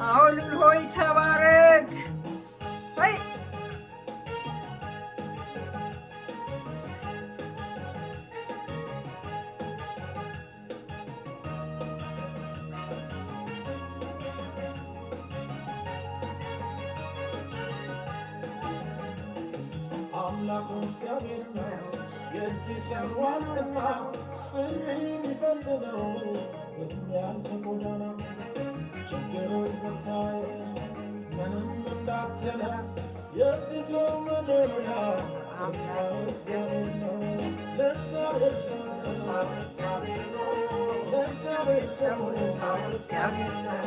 አውሉል ሆይ ተባረክ። አምላኩም እግዚአብሔር ነው የዚህ ሰው ዋስትና ጥሪ የሚፈትነው የሚያልፍ ጎዳና ችግሮች ብታይ ምንም እንዳትለ የዚህ ሰው መኖሪያ ተስፋው እግዚአብሔር ነው። ለእግዚአብሔር ሰው ተስፋው እግዚአብሔር ነው። ለእግዚአብሔር ሰው ተስፋው እግዚአብሔር ነው።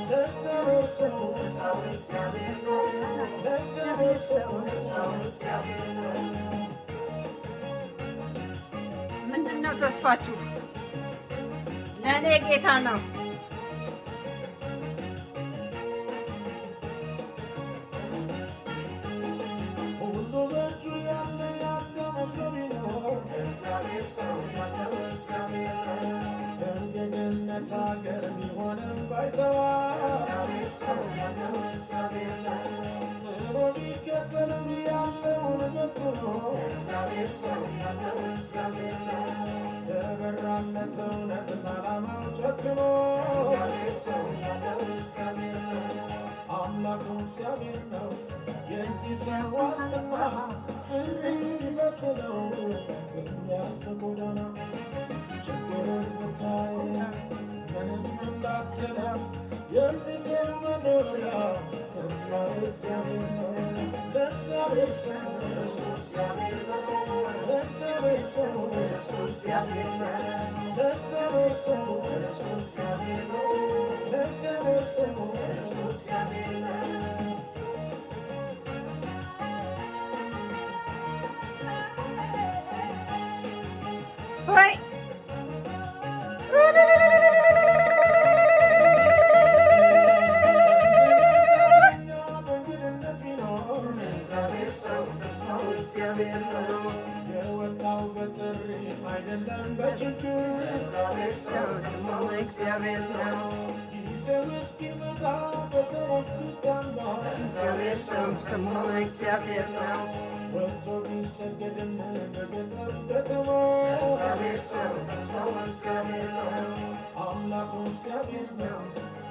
ለእግዚአብሔር ሰው ተስፋው እግዚአብሔር ነው። ለእግዚአብሔር ሰው ተስፋው እግዚአብሔር ነው። ምንድን ነው ተስፋችሁ? ለእኔ ጌታ ነው። ሁሉ በእጁ ያለ ያለ መስሎኝ ነው። እግዚአብሔር ሰው ያለው እግዚአብሔር ነው። እንደ ገነት አገር ቢሆንም ባይተዋ እግዚአብሔር ሰው ያለው እግዚአብሔር ነው። ጥሎ ቢከተልም ያለውን በትኖ እግዚአብሔር ሰው ያለው እግዚአብሔር ነው። የበራለት እውነትና ዓላማው ጨክኖ እግዚአብሔር ሰው ያለው እግዚአብሔር ነው። አምላኩ እግዚአብሔር ነው የዚህ ሰው ዋስትና ጥሪ ቢፈትነው የሚያልፍ ጎዳና ችግሮች ብታይ ምንም እንዳትለ የዚህ ሰው መኖሪያ ተስፋው እግዚአብሔር ነው። ለእግዚአብሔር ሰው እርሱ እግዚአብሔር ነው። ለእግዚአብሔር ሰው እርሱ እግዚአብሔር ነው። ለእግዚአብሔር ሰው እርሱ እግዚአብሔር ነው። ለእግዚአብሔር ሰው እርሱ እግዚአብሔር ነው። ወይ የወጣው በጥሪ አይደለም በችግር እግዚአብሔር ሰው ተስፋው እግዚአብሔር ነው። ጊዜው እስኪመጣ በሰነፍ ቢታማ እግዚአብሔር ሰው ተስፋው እግዚአብሔር ነው። ወጥቶ ቢሰደድም በገጠር ከተማ እግዚአብሔር ሰው ተስፋው እግዚአብሔር ነው። አምላኩ እግዚአብሔር ነው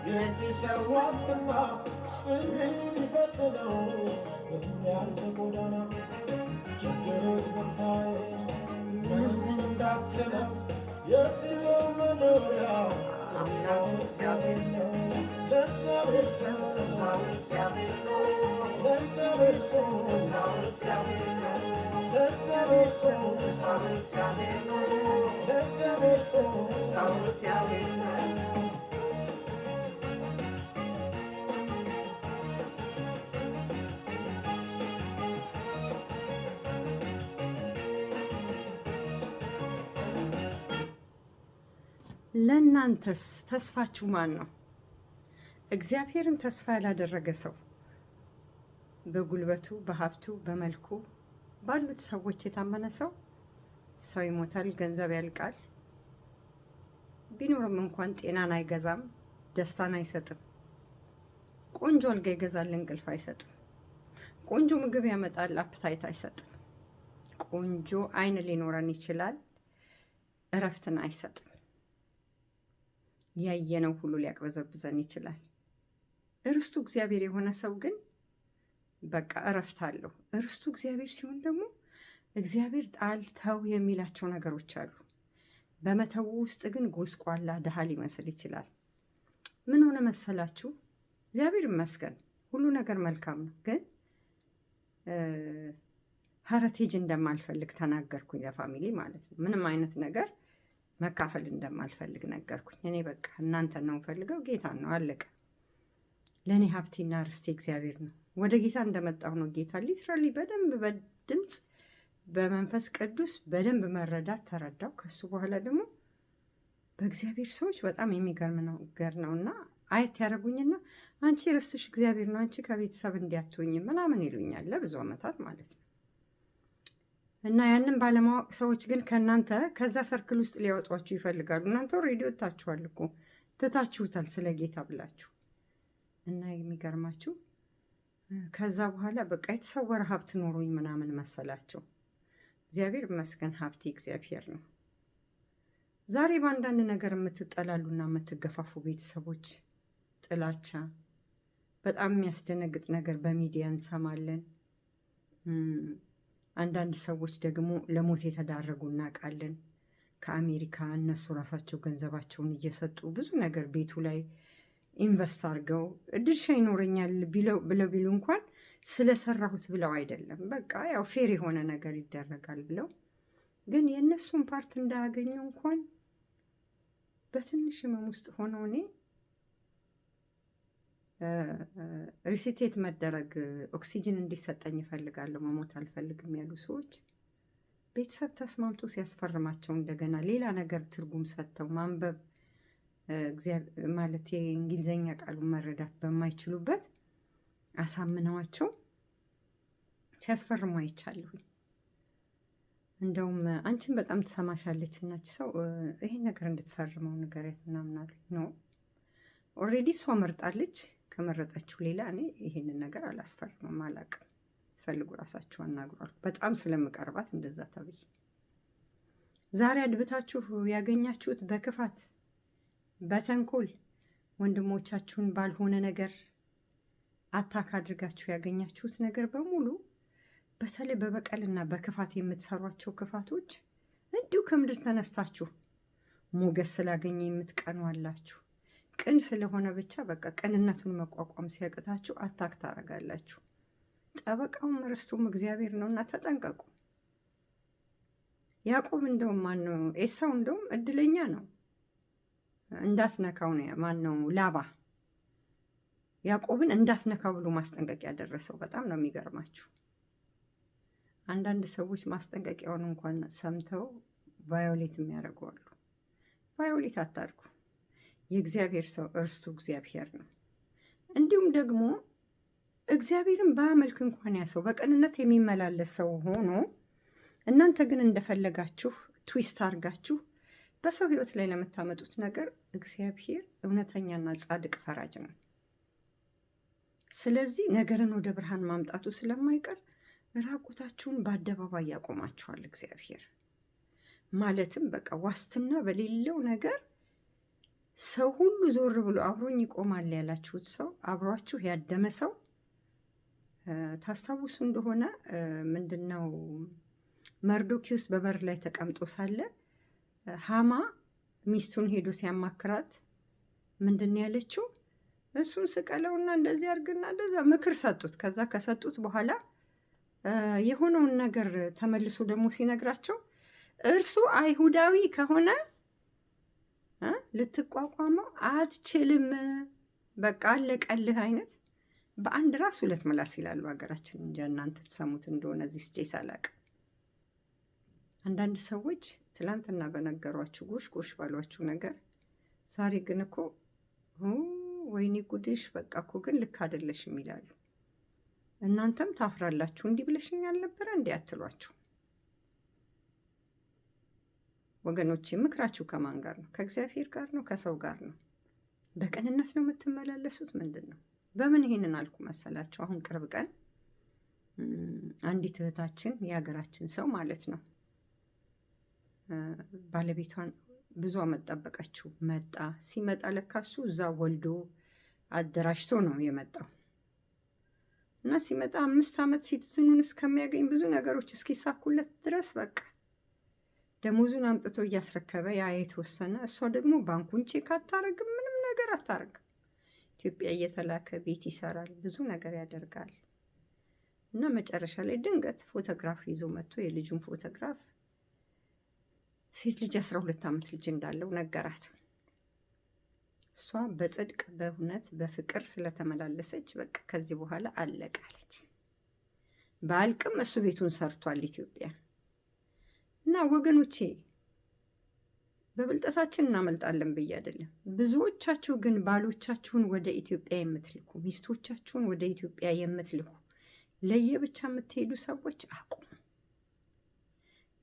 የዚህ ሰው ዋስትና ጥሪ ቢፈትነው የሚያልፍ ጎዳና ችግሮች ብታይ ምንም እንዳትለው የዚህ ሰው መኖሪያ ተስፋው እግዚአብሔር ነው። ለእግዚአብሔር ሰው ተስፋው እግዚአብሔር ነው። ለእግዚአብሔር ሰው ተስፋው እግዚአብሔር ነው። ለእግዚአብሔር ሰው ተስፋው እግዚአብሔር ነው። ለእግዚአብሔር ሰው ተስፋው እግዚአብሔር ነው። ለእናንተስ ተስፋችሁ ማን ነው? እግዚአብሔርን ተስፋ ያላደረገ ሰው በጉልበቱ፣ በሀብቱ፣ በመልኩ ባሉት ሰዎች የታመነ ሰው ይሞታል፣ ገንዘብ ያልቃል፣ ቢኖርም እንኳን ጤናን አይገዛም፣ ደስታን አይሰጥም። ቆንጆ አልጋ ይገዛል፣ እንቅልፍ አይሰጥም። ቆንጆ ምግብ ያመጣል፣ አፕታይት አይሰጥም። ቆንጆ አይን ሊኖረን ይችላል፣ እረፍትን አይሰጥም። ያየነው ሁሉ ሊያቅበዘብዘን ይችላል። እርስቱ እግዚአብሔር የሆነ ሰው ግን በቃ እረፍት አለው። እርስቱ እግዚአብሔር ሲሆን ደግሞ እግዚአብሔር ጣል ተው የሚላቸው ነገሮች አሉ። በመተው ውስጥ ግን ጎስቋላ ድሃ ሊመስል ይችላል። ምን ሆነ መሰላችሁ? እግዚአብሔር ይመስገን ሁሉ ነገር መልካም ነው። ግን ሀረቴጅ እንደማልፈልግ ተናገርኩኝ፣ ለፋሚሊ ማለት ነው። ምንም አይነት ነገር መካፈል እንደማልፈልግ ነገርኩኝ። እኔ በቃ እናንተን ነው የምፈልገው፣ ጌታን ነው፣ አለቀ። ለእኔ ሀብቴና ርስቴ እግዚአብሔር ነው። ወደ ጌታ እንደመጣሁ ነው ጌታ ሊትራሊ በደንብ በድምፅ በመንፈስ ቅዱስ በደንብ መረዳት ተረዳው። ከሱ በኋላ ደግሞ በእግዚአብሔር ሰዎች በጣም የሚገርም ነገር ነው እና አየት ያደረጉኝና አንቺ ርስትሽ እግዚአብሔር ነው፣ አንቺ ከቤተሰብ እንዲያትሆኝ ምናምን ይሉኛል ለብዙ ዓመታት ማለት ነው። እና ያንን ባለማወቅ ሰዎች ግን ከእናንተ ከዛ ሰርክል ውስጥ ሊያወጧችሁ ይፈልጋሉ። እናንተ ኦልሬዲ ወጥታችኋል እኮ ትታችሁታል፣ ስለ ጌታ ብላችሁ እና የሚገርማችሁ ከዛ በኋላ በቃ የተሰወረ ሀብት ኖሮኝ ምናምን መሰላቸው። እግዚአብሔር ይመስገን ሀብቴ እግዚአብሔር ነው። ዛሬ በአንዳንድ ነገር የምትጠላሉና የምትገፋፉ ቤተሰቦች ጥላቻ፣ በጣም የሚያስደነግጥ ነገር በሚዲያ እንሰማለን። አንዳንድ ሰዎች ደግሞ ለሞት የተዳረጉ እናውቃለን። ከአሜሪካ እነሱ ራሳቸው ገንዘባቸውን እየሰጡ ብዙ ነገር ቤቱ ላይ ኢንቨስት አድርገው ድርሻ ይኖረኛል ብለው ቢሉ እንኳን ስለሰራሁት ብለው አይደለም፣ በቃ ያው ፌር የሆነ ነገር ይደረጋል ብለው ግን የእነሱን ፓርት እንዳያገኙ እንኳን በትንሽ ህመም ውስጥ ሆነው እኔ ሪሲቴት መደረግ ኦክሲጅን እንዲሰጠኝ እፈልጋለሁ፣ መሞት አልፈልግም ያሉ ሰዎች ቤተሰብ ተስማምቶ ሲያስፈርማቸው እንደገና ሌላ ነገር ትርጉም ሰጥተው ማንበብ ማለት የእንግሊዝኛ ቃሉን መረዳት በማይችሉበት አሳምነዋቸው ሲያስፈርሙ አይቻለሁኝ። እንደውም አንቺን በጣም ትሰማሻለች እናች ሰው ይሄን ነገር እንድትፈርመው ንገሪያት ምናምን አሉ። ነው ኦልሬዲ እሷ መርጣለች። ከመረጠችው ሌላ እኔ ይሄንን ነገር አላስፈርምም፣ አላውቅም። ትፈልጉ ራሳችሁ አናግሯል። በጣም ስለምቀርባት እንደዛ ተብዬ ዛሬ አድብታችሁ ያገኛችሁት በክፋት በተንኮል ወንድሞቻችሁን ባልሆነ ነገር አታክ አድርጋችሁ ያገኛችሁት ነገር በሙሉ በተለይ በበቀልና በክፋት የምትሰሯቸው ክፋቶች እንዲሁ ከምድር ተነስታችሁ ሞገስ ስላገኘ የምትቀኑ አላችሁ። ቅን ስለሆነ ብቻ በቃ ቅንነቱን መቋቋም ሲያቅታችሁ አታክ ታደርጋላችሁ። ጠበቃውም ርስቱም እግዚአብሔር ነውና ተጠንቀቁ። ያዕቆብ እንደውም ማነው ኤሳው እንደውም እድለኛ ነው፣ እንዳትነካው ነው ማነው ላባ ያዕቆብን እንዳትነካው ብሎ ማስጠንቀቂያ ያደረሰው። በጣም ነው የሚገርማችሁ። አንዳንድ ሰዎች ማስጠንቀቂያውን እንኳን ሰምተው ቫዮሌት የሚያደርጉ አሉ። ቫዮሌት አታድርጉ። የእግዚአብሔር ሰው እርስቱ እግዚአብሔር ነው። እንዲሁም ደግሞ እግዚአብሔርን በአመልክ እንኳን ያ ሰው በቅንነት የሚመላለስ ሰው ሆኖ እናንተ ግን እንደፈለጋችሁ ትዊስት አድርጋችሁ በሰው ህይወት ላይ ለምታመጡት ነገር እግዚአብሔር እውነተኛና ጻድቅ ፈራጅ ነው። ስለዚህ ነገርን ወደ ብርሃን ማምጣቱ ስለማይቀር ራቁታችሁን በአደባባይ ያቆማችኋል እግዚአብሔር። ማለትም በቃ ዋስትና በሌለው ነገር ሰው ሁሉ ዞር ብሎ አብሮኝ ይቆማል ያላችሁት ሰው አብሯችሁ ያደመ ሰው ታስታውሱ እንደሆነ ምንድነው መርዶኪዮስ በበር ላይ ተቀምጦ ሳለ ሃማ ሚስቱን ሄዶ ሲያማክራት ምንድን ያለችው? እሱን ስቀለውና እንደዚህ አድርግና እንደዛ ምክር ሰጡት። ከዛ ከሰጡት በኋላ የሆነውን ነገር ተመልሶ ደግሞ ሲነግራቸው እርሱ አይሁዳዊ ከሆነ ልትቋቋመው አትችልም፣ በቃ አለቀልህ አይነት። በአንድ ራስ ሁለት ምላስ ይላሉ ሀገራችን እንጂ እናንተ ትሰሙት እንደሆነ እዚህ ስጄ ሳላቅ። አንዳንድ ሰዎች ትላንትና በነገሯችሁ ጎሽ ጎሽ ባሏችሁ ነገር ዛሬ ግን እኮ ወይኔ ጉድሽ በቃ እኮ ግን ልክ አይደለሽም ይላሉ። እናንተም ታፍራላችሁ። እንዲህ ብለሽኝ አልነበረ እንዲህ አትሏችሁ ወገኖቼ። ምክራችሁ ከማን ጋር ነው? ከእግዚአብሔር ጋር ነው? ከሰው ጋር ነው? በቅንነት ነው የምትመላለሱት? ምንድን ነው? በምን ይሄንን አልኩ መሰላችሁ? አሁን ቅርብ ቀን አንዲት እህታችን የሀገራችን ሰው ማለት ነው ባለቤቷን ብዙ አመት ጠበቀችው። መጣ። ሲመጣ ለካሱ እዛ ወልዶ አደራጅቶ ነው የመጣው እና ሲመጣ 5 ዓመት ሲቲዝኑን እስከሚያገኝ ብዙ ነገሮች እስኪሳኩለት ድረስ በቃ ደሞዙን አምጥቶ እያስረከበ ያ የተወሰነ፣ እሷ ደግሞ ባንኩን ቼክ አታረግም፣ ምንም ነገር አታረግም። ኢትዮጵያ እየተላከ ቤት ይሰራል፣ ብዙ ነገር ያደርጋል። እና መጨረሻ ላይ ድንገት ፎቶግራፍ ይዞ መጥቶ የልጁን ፎቶግራፍ ሴት ልጅ 12 ዓመት ልጅ እንዳለው ነገራት። እሷ በጽድቅ በእውነት በፍቅር ስለተመላለሰች በቃ ከዚህ በኋላ አለቃለች። በአልቅም እሱ ቤቱን ሰርቷል ኢትዮጵያ። እና ወገኖቼ በብልጠታችን እናመልጣለን ብዬ አይደለም። ብዙዎቻችሁ ግን ባሎቻችሁን ወደ ኢትዮጵያ የምትልኩ፣ ሚስቶቻችሁን ወደ ኢትዮጵያ የምትልኩ ለየብቻ የምትሄዱ ሰዎች አቁሙ።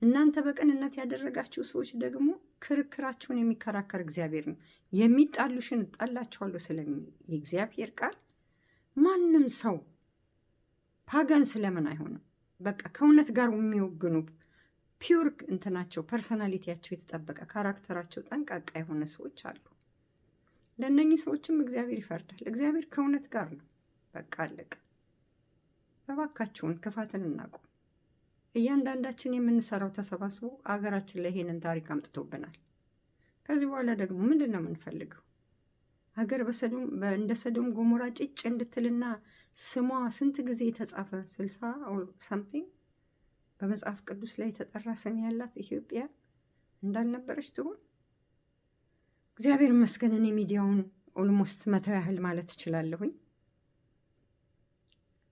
እናንተ በቅንነት ያደረጋችሁ ሰዎች ደግሞ ክርክራችሁን የሚከራከር እግዚአብሔር ነው። የሚጣሉሽን እጣላችኋለሁ ስለሚል የእግዚአብሔር ቃል ማንም ሰው ፓጋን ስለምን አይሆንም? በቃ ከእውነት ጋር የሚወግኑ ፒውር እንትናቸው ፐርሰናሊቲያቸው የተጠበቀ ካራክተራቸው ጠንቃቃ የሆነ ሰዎች አሉ። ለእነኚህ ሰዎችም እግዚአብሔር ይፈርዳል። እግዚአብሔር ከእውነት ጋር ነው። በቃ አለቀ። እባካችሁን ክፋትን እናቁም። እያንዳንዳችን የምንሰራው ተሰባስቦ አገራችን ላይ ይሄንን ታሪክ አምጥቶብናል። ከዚህ በኋላ ደግሞ ምንድን ነው የምንፈልገው? ሀገር እንደ ሰዶም ጎሞራ ጭጭ እንድትልና ስሟ ስንት ጊዜ የተጻፈ 60 ሰምቲንግ በመጽሐፍ ቅዱስ ላይ የተጠራ ስም ያላት ኢትዮጵያ እንዳልነበረች ትሆን? እግዚአብሔር ይመስገን እኔ ሚዲያውን ኦልሞስት 100 ያህል ማለት እችላለሁኝ።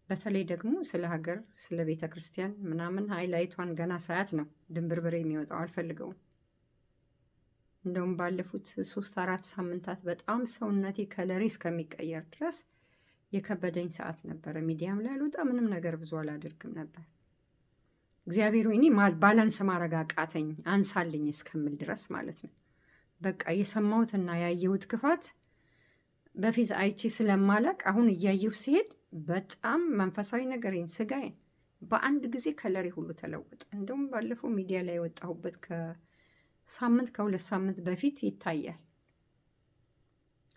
በተለይ ደግሞ ስለ ሀገር ስለ ቤተ ክርስቲያን ምናምን ሃይላይቷን ገና ሳያት ነው ድንብርብር የሚወጣው። አልፈልገውም። እንደውም ባለፉት 3-4 ሳምንታት በጣም ሰውነቴ ከለሬ እስከሚቀየር ድረስ የከበደኝ ሰዓት ነበረ። ሚዲያም ላይ አልወጣ ምንም ነገር ብዙ አላደርግም ነበር። እግዚአብሔር እኔ ባላንስ ማድረግ አቃተኝ፣ አንሳልኝ እስከምል ድረስ ማለት ነው። በቃ የሰማሁትና ያየሁት ክፋት በፊት አይቼ ስለማላቅ አሁን እያየሁ ሲሄድ በጣም መንፈሳዊ ነገሬን ስጋዬን በአንድ ጊዜ ከለሬ ሁሉ ተለወጠ። እንደውም ባለፈው ሚዲያ ላይ የወጣሁበት ከ2 ሳምንት በፊት ይታያል።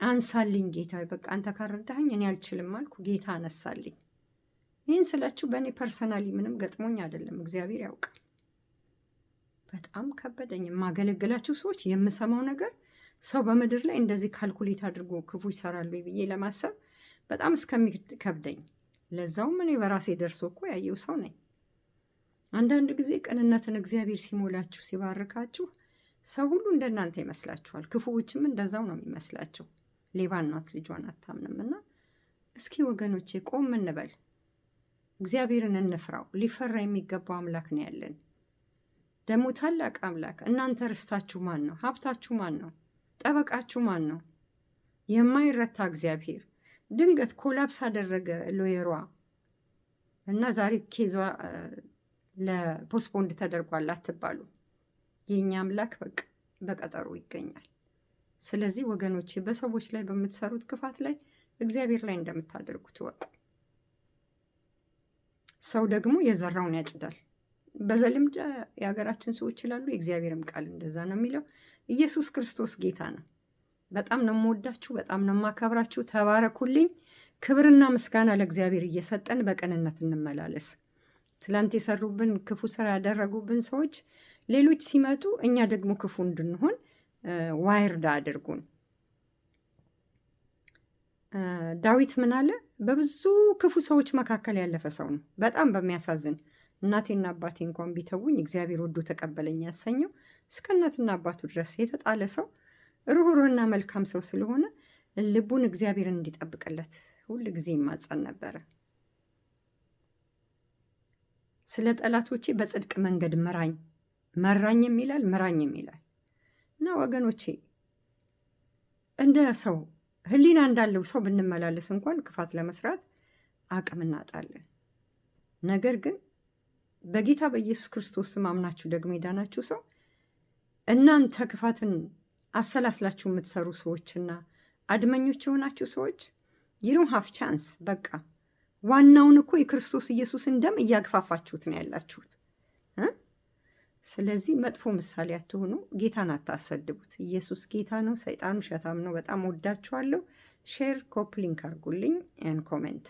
አንሳልኝ ጌታ፣ በቃ አንተ ካረዳኸኝ እኔ አልችልም አልኩ። ጌታ አነሳልኝ። ይህን ስላችሁ በእኔ ፐርሰናሊ ምንም ገጥሞኝ አይደለም፣ እግዚአብሔር ያውቃል። በጣም ከበደኝ። የማገለግላችሁ ሰዎች የምሰማው ነገር ሰው በምድር ላይ እንደዚህ ካልኩሌት አድርጎ ክፉ ይሰራሉ ብዬ ለማሰብ በጣም እስከሚከብደኝ፣ ለዛውም እኔ በራሴ ደርሶ እኮ ያየው ሰው ነኝ። አንዳንድ ጊዜ ቅንነትን እግዚአብሔር ሲሞላችሁ ሲባርካችሁ ሰው ሁሉ እንደናንተ ይመስላችኋል። ክፉዎችም እንደዛው ነው የሚመስላቸው። ሌባ እናት ልጇን አታምንም። እና እስኪ ወገኖቼ ቆም እንበል፣ እግዚአብሔርን እንፍራው። ሊፈራ የሚገባው አምላክ ነው ያለን፣ ደግሞ ታላቅ አምላክ። እናንተ ርስታችሁ ማን ነው? ሀብታችሁ ማን ነው? ጠበቃችሁ ማን ነው? የማይረታ እግዚአብሔር ድንገት ኮላፕስ አደረገ ሎየሯ እና ዛሬ ኬዟ ለፖስፖንድ ተደርጓል አትባሉ። የእኛ አምላክ በቃ በቀጠሮ ይገኛል። ስለዚህ ወገኖቼ በሰዎች ላይ በምትሰሩት ክፋት ላይ እግዚአብሔር ላይ እንደምታደርጉት እወቁ። ሰው ደግሞ የዘራውን ያጭዳል። በዘልምድ የሀገራችን ሰዎች ይላሉ፣ የእግዚአብሔርም ቃል እንደዛ ነው የሚለው። ኢየሱስ ክርስቶስ ጌታ ነው። በጣም ነው የምወዳችሁ፣ በጣም ነው የማከብራችሁ። ተባረኩልኝ። ክብርና ምስጋና ለእግዚአብሔር እየሰጠን በቅንነት እንመላለስ። ትላንት የሰሩብን ክፉ ስራ ያደረጉብን ሰዎች ሌሎች ሲመጡ እኛ ደግሞ ክፉ እንድንሆን ዋይርዳ አድርጉን። ዳዊት ምን አለ? በብዙ ክፉ ሰዎች መካከል ያለፈ ሰው ነው። በጣም በሚያሳዝን እናቴና አባቴ እንኳን ቢተውኝ እግዚአብሔር ወዶ ተቀበለኝ ያሰኘው እስከ እናትና አባቱ ድረስ የተጣለ ሰው ሩህሩህና መልካም ሰው ስለሆነ ልቡን እግዚአብሔርን እንዲጠብቅለት ሁል ጊዜ ይማጸን ነበረ። ስለ ጠላቶቼ በጽድቅ መንገድ ምራኝ፣ መራኝም ይላል ምራኝም ይላል። እና ወገኖቼ እንደ ሰው ሕሊና እንዳለው ሰው ብንመላለስ እንኳን ክፋት ለመስራት አቅም እናጣለን። ነገር ግን በጌታ በኢየሱስ ክርስቶስ ስም አምናችሁ ደግሞ የዳናችሁ ሰው እናንተ ክፋትን አሰላስላችሁ የምትሰሩ ሰዎችና አድመኞች የሆናችሁ ሰዎች ይሉን ሀፍ ቻንስ። በቃ ዋናውን እኮ የክርስቶስ ኢየሱስን ደም እያግፋፋችሁት ነው ያላችሁት። ስለዚህ መጥፎ ምሳሌ አትሆኑ። ጌታን አታሰድቡት። ኢየሱስ ጌታ ነው፣ ሰይጣኑ ሸታም ነው። በጣም ወዳችኋለሁ። ሼር ኮፕሊንክ አድርጉልኝ ኤን ኮሜንት